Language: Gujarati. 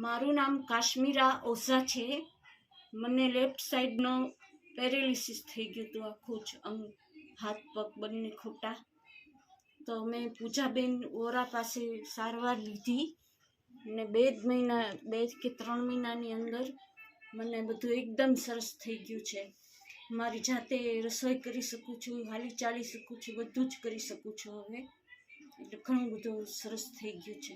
મારું નામ કાશ્મીરા ઓઝા છે. મને લેફ્ટ સાઈડનો પેરેલિસિસ થઈ ગયું હતું, આખું જ અંગ, હાથ પગ બંને ખોટા. તો મેં પૂજાબેન ઓરા પાસે સારવાર લીધી ને 2 કે 3 મહિનાની અંદર મને બધું એકદમ સરસ થઈ ગયું છે. મારી જાતે રસોઈ કરી શકું છું, હાલી ચાલી શકું છું, બધું જ કરી શકું છું હવે. એટલે ઘણું બધું સરસ થઈ ગયું છે.